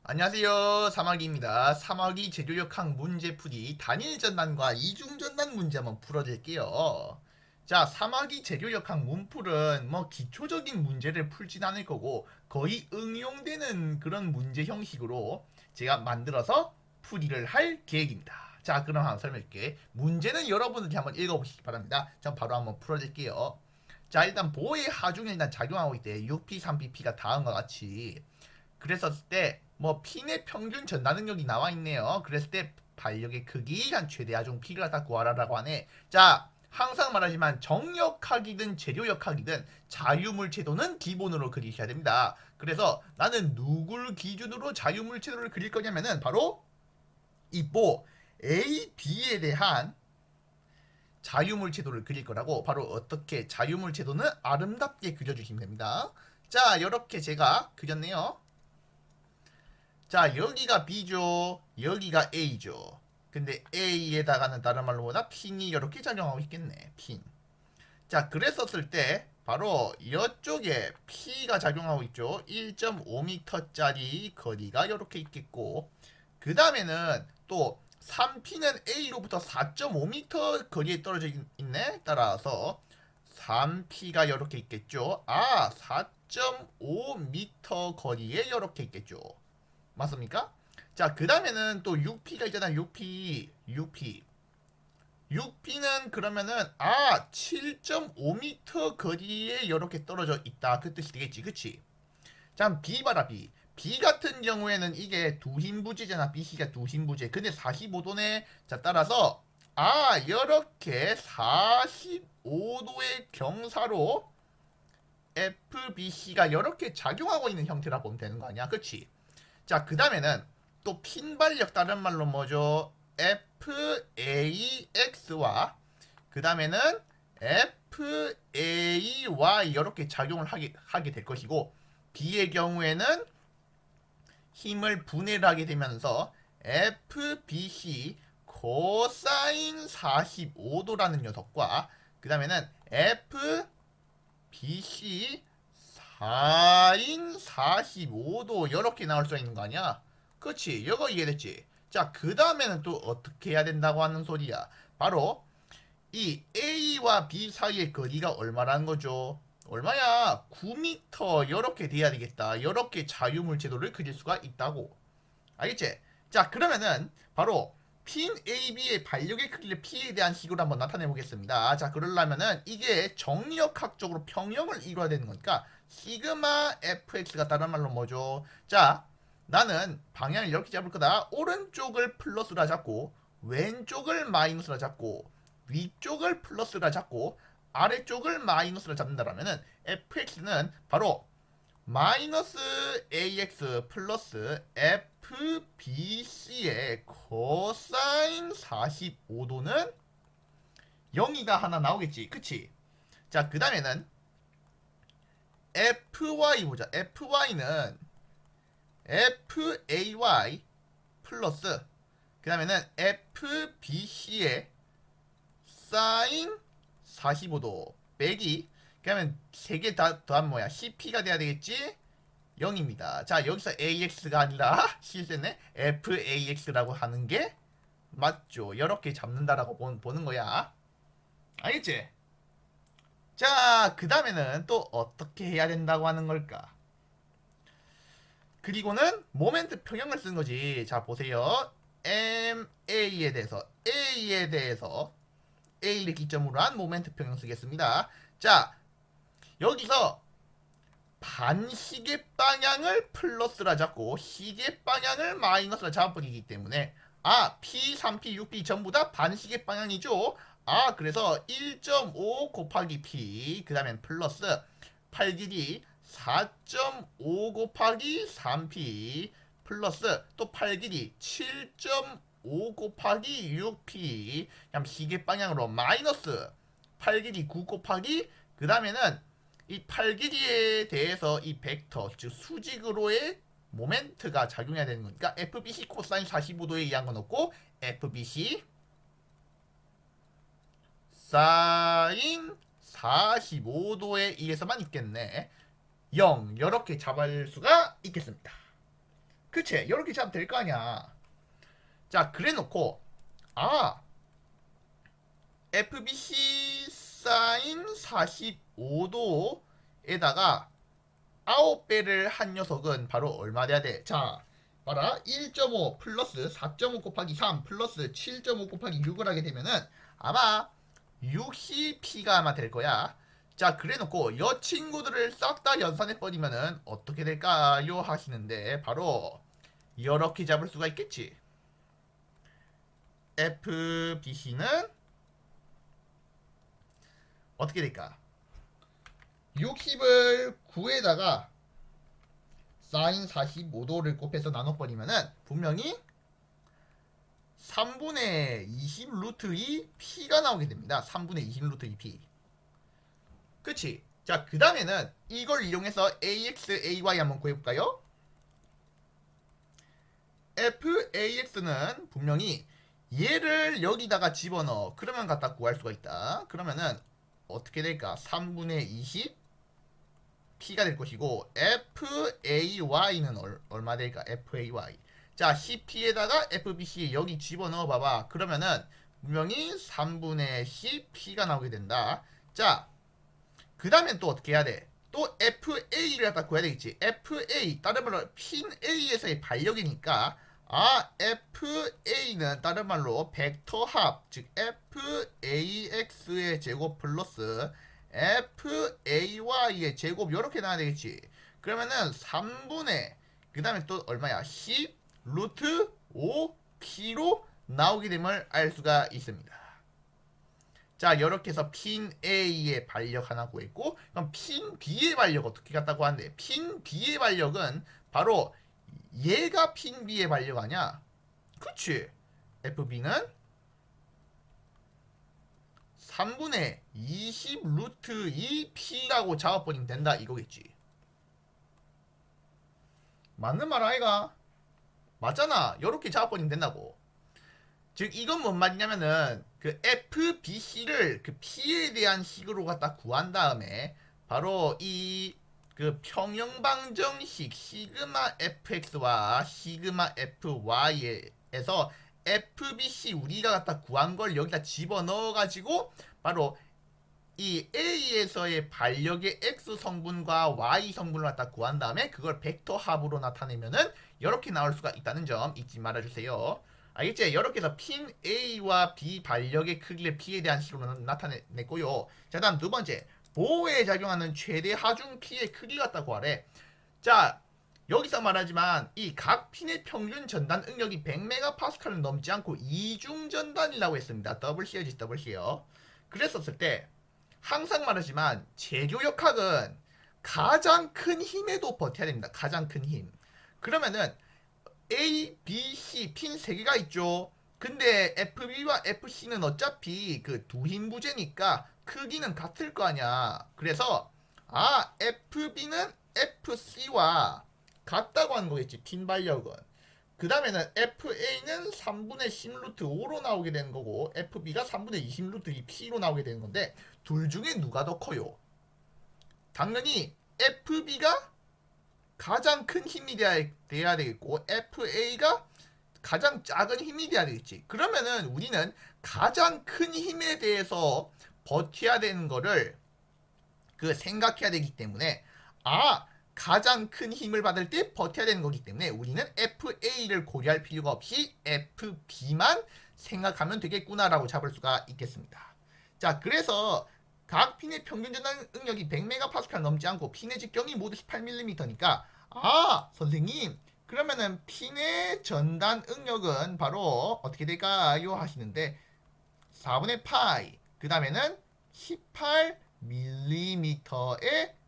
안녕하세요. 사마귀입니다. 사마귀 재료역학 문제풀이 단일전단과 이중전단 문제 한번 풀어드릴게요. 자, 사마귀 재료역학 문풀은 기초적인 문제를 풀진 않을 거고 거의 응용되는 그런 문제 형식으로 제가 만들어서 풀이를 할 계획입니다. 자, 그럼 한번 설명할게. 문제는 여러분들이 한번 읽어보시기 바랍니다. 전 바로 한번 풀어드릴게요. 자, 일단 보의 하중에 일단 작용하고 있대. 6P, 3PP가 다음과 같이. 그랬었을 때 핀의 평균 전달 능력이 나와 있네요. 그랬을 때 반력의 크기 한 최대 하중 필요하다 구하라라고 하네. 자, 항상 말하지만 정역학이든 재료역학이든 자유물체도는 기본으로 그리셔야 됩니다. 그래서 나는 누굴 기준으로 자유물체도를 그릴 거냐면은 바로 이보 A, B에 대한 자유물체도를 그릴 거라고. 바로 어떻게 자유물체도는 아름답게 그려주시면 됩니다. 자, 이렇게 제가 그렸네요. 자, 여기가 B죠. 여기가 A죠. 근데 A에다가는 다른 말로 보다 핀이 이렇게 작용하고 있겠네. 핀. 자, 그랬었을 때 바로 이쪽에 P가 작용하고 있죠. 1.5m짜리 거리가 이렇게 있겠고, 그 다음에는 또 3P는 A로부터 4.5m 거리에 떨어져 있네. 따라서 3P가 이렇게 있겠죠. 4.5m 거리에 이렇게 있겠죠. 맞습니까? 자, 그 다음에는 또 6P가 있잖아. 6P는 그러면은 7.5m 거리에 이렇게 떨어져 있다 그 뜻이 되겠지. 그치? 자, B 봐라. B 같은 경우에는 이게 두흰부지잖아. BC가 두흰부지. 근데 45도네. 자, 따라서 이렇게 45도의 경사로 FBC가 이렇게 작용하고 있는 형태라 보면 되는 거 아니야. 그치? 자, 그 다음에는 또 핀발력, 다른 말로 뭐죠? FAX와 그 다음에는 FAY 이렇게 작용을 하게 될 것이고, B의 경우에는 힘을 분해를 하게 되면서 FBC 코사인 45도라는 녀석과 그 다음에는 FBC 사인 45도 이렇게 나올 수 있는 거 아니야? 그치? 이거 이해됐지? 자, 그 다음에는 또 어떻게 해야 된다고 하는 소리야? 바로 이 A와 B 사이의 거리가 얼마라는 거죠? 얼마야? 9m 이렇게 돼야 되겠다. 이렇게 자유물체도를 그릴 수가 있다고. 알겠지? 자, 그러면은 바로 핀 AB의 반력의 크기를 P에 대한 식으로 한번 나타내 보겠습니다. 자, 그러려면은 이게 정력학적으로 평형을 이루어야 되는 거니까 시그마 fx가 다른 말로 뭐죠? 자, 나는 방향을 이렇게 잡을 거다. 오른쪽을 플러스라 잡고 왼쪽을 마이너스라 잡고 위쪽을 플러스라 잡고 아래쪽을 마이너스라 잡는다라면은 fx는 바로 마이너스 ax 플러스 fbc의 코사인 45도는 0이가 하나 나오겠지. 그치? 자, 그 다음에는 fy 보자. fy는 fay 플러스 그 다음에는 fbc의 사인 45도 빼기 그러면 3개 다 더하면 뭐야? CP가 돼야 되겠지? 0입니다. 자, 여기서 AX가 아니라 실제는 FAX라고 하는 게 맞죠. 이렇게 잡는다라고 보는 거야. 알겠지? 자, 그 다음에는 또 어떻게 해야 된다고 하는 걸까? 그리고는 모멘트 평형을 쓰는 거지. 자, 보세요. A에 대해서 A를 기점으로 한 모멘트 평형 쓰겠습니다. 자, 여기서 반시계 방향을 플러스라 잡고 시계 방향을 마이너스라 잡아버리기 때문에 P, 3P, 6P 전부 다 반시계 방향이죠. 그래서 1.5 곱하기 P 그 다음엔 플러스 8 길이 4.5 곱하기 3P 플러스 또 8 길이 7.5 곱하기 6P 그냥 시계 방향으로 마이너스 8 길이 9 곱하기 그 다음에는 이 8 길이에 대해서 이 벡터 즉 수직으로의 모멘트가 작용해야 되는 거니까 FBC 코사인 45도에 의한 건 없고 FBC 사인 45도에 의해서만 있겠네. 0 이렇게 잡을 수가 있겠습니다. 그치? 이렇게 잡으면 될 거 아니야. 자, 그래 놓고 FBC 사인 45도에다가 9배를 한 녀석은 바로 얼마 돼야 돼? 자, 봐라. 1.5 플러스 4.5 곱하기 3 플러스 7.5 곱하기 6을 하게 되면은 아마 60P가 아마 될 거야. 자, 그래 놓고 이 친구들을 싹 다 연산해 버리면은 어떻게 될까요? 하시는데 바로 이렇게 잡을 수가 있겠지. FBC는 어떻게 될까? 60을 9에다가 사인 45도를 곱해서 나눠버리면은 분명히 3분의 20 루트 2 P가 나오게 됩니다. 3분의 20 루트 2 P. 그치? 자, 그 다음에는 이걸 이용해서 AX, AY 한번 구해볼까요? FAX는 분명히 얘를 여기다가 집어넣어. 그러면 갖다 구할 수가 있다. 그러면은 어떻게 될까? 3분의 20 P가 될 것이고 FAY는 얼마 될까? FAY. 자, CP에다가 FBC 여기 집어넣어 봐봐. 그러면은 분명히 3분의 10 P가 나오게 된다. 자, 그 다음엔 또 어떻게 해야 돼? 또 FA를 갖다 구해야 되겠지. FA, 다른 말로 핀 A에서의 반력이니까 FA는 다른 말로 벡터 합, 즉 FAX의 제곱 플러스 FAY의 제곱 이렇게 나와야 되겠지. 그러면은 3분의 그 다음에 또 얼마야? 10 루트 5P로 나오게 됨을 알 수가 있습니다. 자, 이렇게 해서 핀 A의 반력 하나 구했고, 그럼 핀 B의 반력 어떻게 갖다고 하는데, 핀 B의 반력은 바로 얘가 핀 B의 반력 아니야? 그치? FB는 3분의 20 루트 2P라고 잡아버리면 된다 이거겠지. 맞는 말 아이가? 맞잖아. 이렇게 잡아버리면 된다고. 즉 이건 뭔 말이냐면은 그 FBC를 그 P에 대한 식으로 갖다 구한 다음에 바로 이 그 평형방정식 시그마 fx와 시그마 fy에서 FBC 우리가 갖다 구한 걸 여기다 집어넣어 가지고 바로 이 A에서의 반력의 X 성분과 Y 성분을 갖다 구한 다음에 그걸 벡터 합으로 나타내면은 이렇게 나올 수가 있다는 점 잊지 말아주세요. 알겠지? 이렇게 해서 핀 A와 B 반력의 크기를 P에 대한 식으로 나타냈고요. 자, 다음 두 번째. 보호에 작용하는 최대 하중 P의 크기 갖다 구하래. 자, 여기서 말하지만 이 각 핀의 평균 전단 응력이 100MPa를 넘지 않고 이중 전단이라고 했습니다. 더블 시어지 더블 시어. 그랬었을 때 항상 말하지만 제교역학은 가장 큰 힘에도 버텨야 됩니다. 가장 큰 힘. 그러면은 A, B, C 핀 3개가 있죠. 근데 FB와 FC는 어차피 그 두 힘 부재니까 크기는 같을 거 아니야. 그래서 FB는 FC와 같다고 하는 거겠지. 핀 발력은. 그 다음에는 FA는 3분의 10 루트 5로 나오게 되는 거고 FB가 3분의 20 루트 2P로 나오게 되는 건데 둘 중에 누가 더 커요? 당연히 FB가 가장 큰 힘이 돼야 되겠고 FA가 가장 작은 힘이 돼야 되겠지. 그러면은 우리는 가장 큰 힘에 대해서 버텨야 되는 거를 그 생각해야 되기 때문에 가장 큰 힘을 받을 때 버텨야 되는 거기 때문에 우리는 FA를 고려할 필요가 없이 FB만 생각하면 되겠구나라고 잡을 수가 있겠습니다. 자, 그래서 각 핀의 평균 전단 응력이 100MPa 넘지 않고 핀의 직경이 모두 18mm니까 선생님 그러면은 핀의 전단 응력은 바로 어떻게 될까요? 하시는데 4분의 파이 그 다음에는 18mm의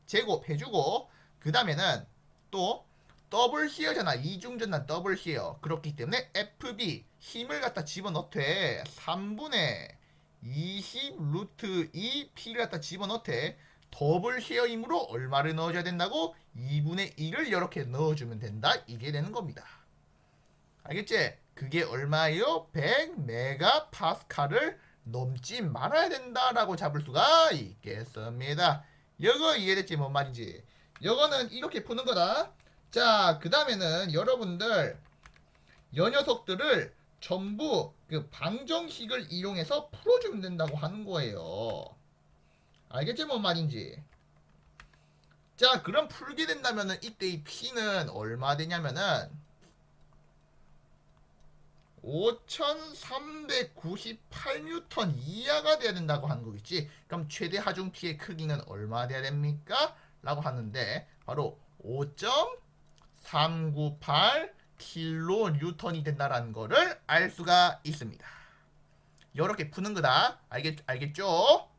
제곱해주고 그 다음에는 또 더블 시어잖아. 이중전단 더블 시어. 그렇기 때문에 FB 힘을 갖다 집어넣되 3분의 20 루트 2P를 갖다 집어넣되 더블 시어이므로 얼마를 넣어줘야 된다고? 2분의 1을 이렇게 넣어주면 된다. 이게 되는 겁니다. 알겠지? 그게 얼마예요? 100MPa를 넘지 말아야 된다라고 잡을 수가 있겠습니다. 이거 이해됐지? 뭔 말인지. 이거는 이렇게 푸는 거다. 자, 그 다음에는 여러분들 여 녀석들을 전부 그 방정식을 이용해서 풀어주면 된다고 하는 거예요. 알겠지 뭔 말인지? 자, 그럼 풀게 된다면은 이때 이 P는 얼마 되냐면은 5398뉴턴 이하가 돼야 된다고 하는 거겠지. 그럼 최대 하중 P의 크기는 얼마 돼야 됩니까? 라고 하는데 바로 5.398 킬로 뉴턴이 된다라는 거를 알 수가 있습니다. 이렇게 푸는 거다. 알겠죠?